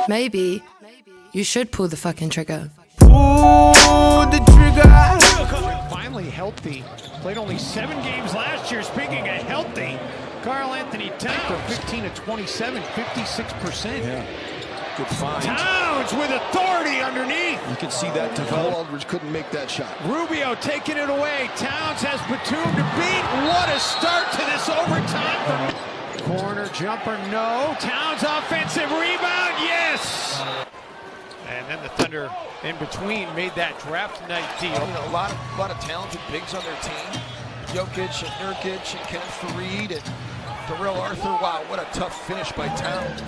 Maybe you should pull the fucking trigger. Pull the trigger. Finally healthy. Played only 7 games last year. Speaking of healthy, Karl-Anthony Towns, 15 of 27, 56%. Yeah. Good find. Towns with authority underneath. You can see that develop. Aldridge couldn't make that shot. Rubio taking it away. Towns has Batum to beat. What a start to this overtime. Corner jumper, no. Towns offensive rebound, yes. And then the Thunder in between made that draft night deal. You know, a lot of talented bigs on their team. Jokic and Nurkic and Kenneth Faried and Darrell Arthur. Wow, what a tough finish by Towns.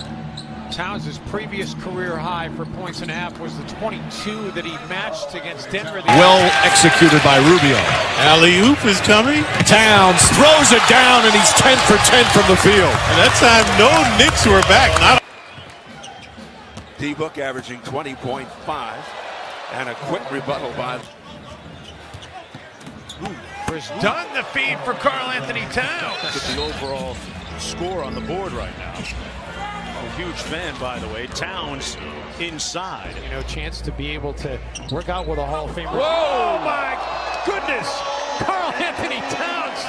Towns' previous career high for points and a half was the 22 that he matched against Denver. Well executed by Rubio. Alley-oop is coming. Towns throws it down, and he's 10 for 10 from the field. And that time, no Knicks were back. D-Book averaging 20.5, and a quick rebuttal by... Done the feed for Karl-Anthony Towns. Look at the overall score on the board right now. A huge fan, by the way. Towns inside. You know, chance to be able to work out with a Hall of Famer. Whoa, my goodness! Karl-Anthony Towns.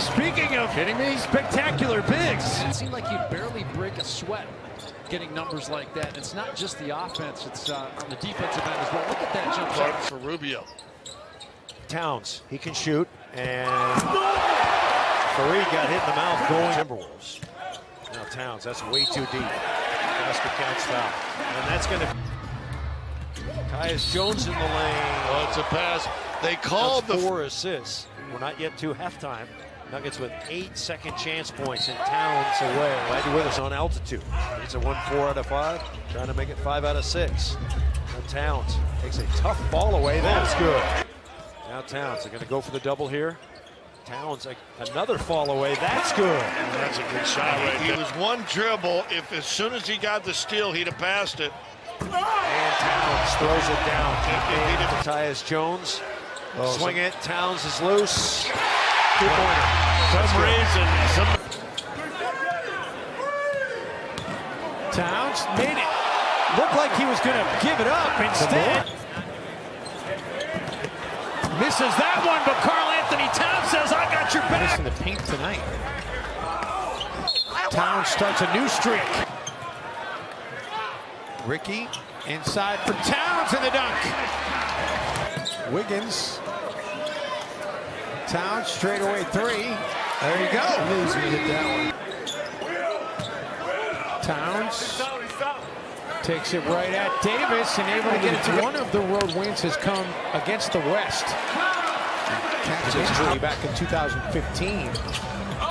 Speaking of spectacular bigs. It seemed like he'd barely break a sweat getting numbers like that. It's not just the offense, it's on the defensive end as well. Look at that jump shot for Rubio. Towns, he can shoot, and Faried got hit in the mouth going Timberwolves. Now Towns, that's way too deep. Basket counts foul. And that's going to... Tyus Jones in the lane. Well, it's a pass. They called the 4 assists. We're not yet to halftime. Nuggets with 8 second chance points, and Towns away. Glad you're with us on altitude. It's a 1-4 out of 5. Trying to make it 5 out of 6. And Towns takes a tough ball away. That's good. Now Towns, they're going to go for the double here. Towns, another fall away. That's good. That's a good shot right there. He was one dribble. If as soon as he got the steal, he'd have passed it. And Towns throws it down. To Tyus Jones. Swing it. Towns is loose. Two-pointer. Some reason. Towns made it look like he was going to give it up. Instead, misses that one, but Karl-Anthony Towns says, I got your back. In the paint tonight. Towns starts a new streak. Ricky inside for Towns in the dunk. Wiggins. Towns straight away 3. There you go. Towns takes it right at Davis and able to get it to one of the road wins has come against the West. History back in 2015.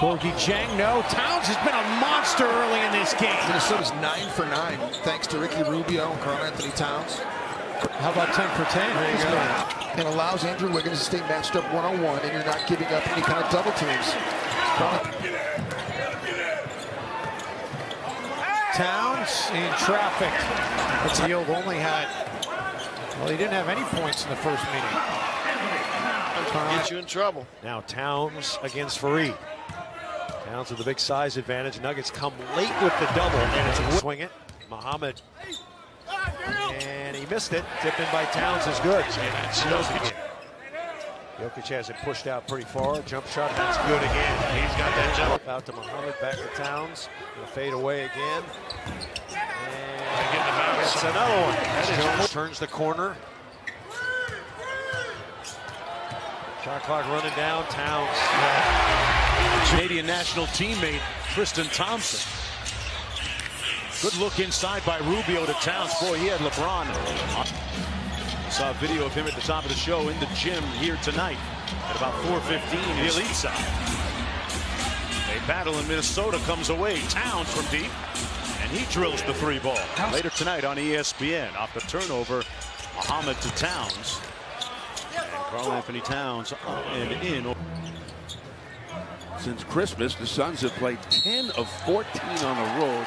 Gorgie Jang, no. Towns has been a monster early in this game. Minnesota's 9 for 9 thanks to Ricky Rubio and Karl-Anthony Towns. How about 10 for 10? There you go. And allows Andrew Wiggins to stay matched up one-on-one, and you're not giving up any kind of double teams. Towns in traffic. But Field only had, well, he didn't have any points in the first meeting. Get you in trouble. Now Towns against Faried. Towns with the big size advantage. Nuggets come late with the double, and it's a swing it. Muhammad. And he missed it. Tipped in by Towns is good. Jokic has it pushed out pretty far. Jump shot, that's good again. He's got that jump. Out to Muhammad, back to Towns. Gonna fade away again. And gets another one. Jones turns the corner. Shot clock running down. Towns. Canadian national teammate Tristan Thompson. Good look inside by Rubio to Towns. Boy, he had LeBron. Saw a video of him at the top of the show in the gym here tonight at about 4:15 the elite side. A battle in Minnesota comes away. Towns from deep, and he drills the 3 ball. Later tonight on ESPN, off the turnover, Muhammad to Towns. And Karl-Anthony Towns and in. Since Christmas, the Suns have played 10 of 14 on the road.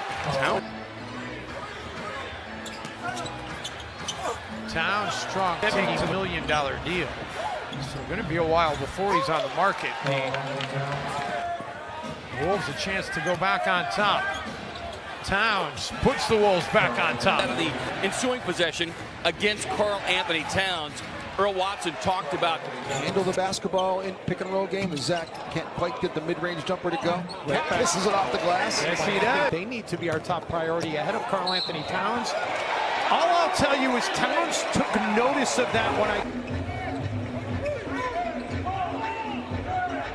Towns strong, $70 million deal. So going to be a while before he's on the market. The Wolves a chance to go back on top. Towns puts the Wolves back on top. Out of the ensuing possession against Karl-Anthony Towns, Earl Watson talked about Handle the basketball in pick and roll game, and Zach can't quite get the mid-range jumper to go. Misses it off the glass. Yes, he does. They need to be our top priority ahead of Karl-Anthony Towns. All I'll tell you is Towns took notice of that when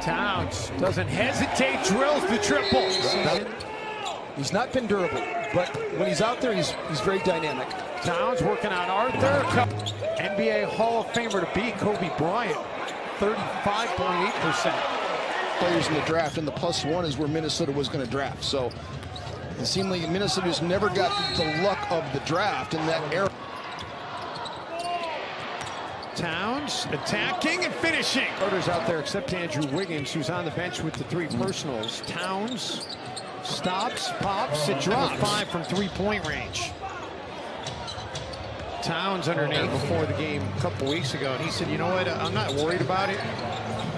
Towns doesn't hesitate, drills the triple. He's not been durable, but when he's out there, he's very dynamic. Towns working on Arthur. NBA Hall of Famer to beat Kobe Bryant, 35.8%. Players in the draft, and the +1 is where Minnesota was going to draft. So it seemed like Minnesota just never got the luck of the draft in that era. Towns attacking and finishing. Starters out there except Andrew Wiggins, who's on the bench with the 3 personals. Towns stops, pops, it drops. 5 from 3-point range. Towns underneath before the game a couple weeks ago, and he said, you know what, I'm not worried about it.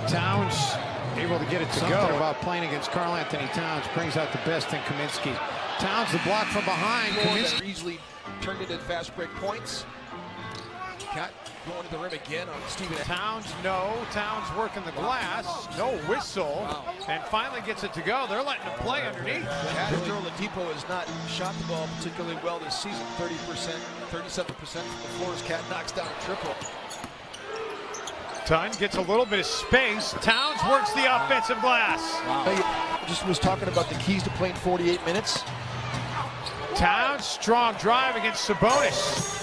Towns able to get it to go. About playing against Karl-Anthony Towns brings out the best in Kaminsky. Towns the block from behind. Kaminsky easily turned into fast break points. Cat going to the rim again on Steven. Towns, no. Towns working the glass. No whistle. And finally gets it to go. They're letting him play underneath. Joe Oladipo has not shot the ball particularly well this season. 30%, 37% from the floor as Cat knocks down a triple. Dunn gets a little bit of space. Towns works the offensive glass. I just was talking about the keys to playing 48 minutes. Towns, strong drive against Sabonis.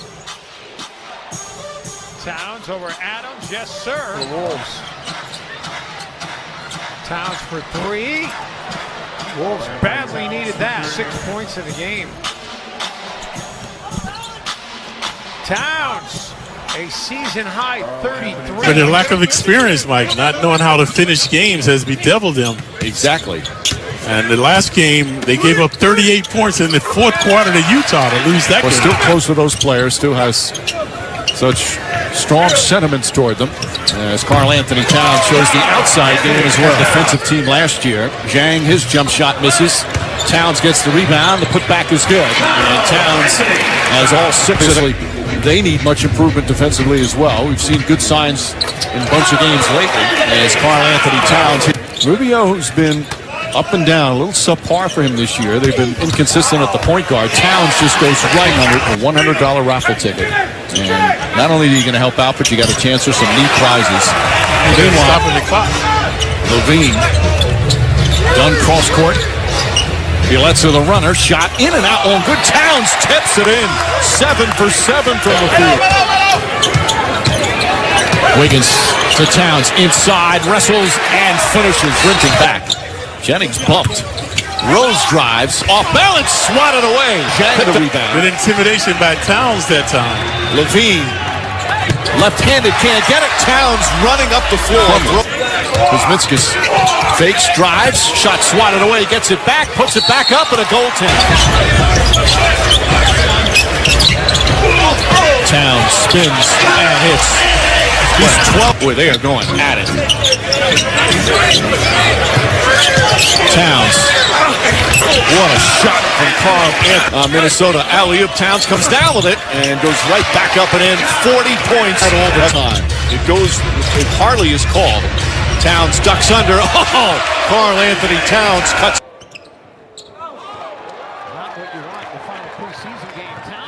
Towns over Adams, yes sir. The Wolves. Towns for 3. Wolves badly needed that. 6 points in the game. Towns, a season high 33. But their lack of experience, Mike, not knowing how to finish games has bedeviled them. Exactly. And the last game, they gave up 38 points in the 4th quarter to Utah to lose that game. Still close to those players, still has such strong sentiments toward them. As Karl-Anthony Towns shows the outside game as well. Defensive team last year. Zhang, his jump shot misses. Towns gets the rebound. The putback is good. And Towns has all 6 of them. They need much improvement defensively as well. We've seen good signs in a bunch of games lately. As Karl-Anthony Towns. Rubio, who's been up and down, a little subpar for him this year. They've been inconsistent at the point guard. Towns just goes right under a $100 raffle ticket. And not only are you going to help out, but you got a chance for some neat prizes. Meanwhile, Levine, done cross court. Bielitsa the runner, shot in and out on good. Towns tips it in. 7 for 7 from the field. Wiggins to Towns, inside, wrestles and finishes, sprinting back. Jennings bumped. Rose drives, off balance, swatted away. Zhang the rebound. Good intimidation by Towns that time. Levine, left-handed, can't get it. Towns running up the floor. Kuzminskas fakes, drives, shot swatted away, gets it back, puts it back up, and a goaltend. Towns spins and hits. He's 12. Boy, they are going at it. Towns. What a shot from Karl-Anthony. Minnesota alley-oop. Towns comes down with it and goes right back up and in. 40 points at all the time. It goes, if Harley is called. Towns ducks under. Oh! Karl-Anthony Towns cuts. Not what you want to find a preseason game. Towns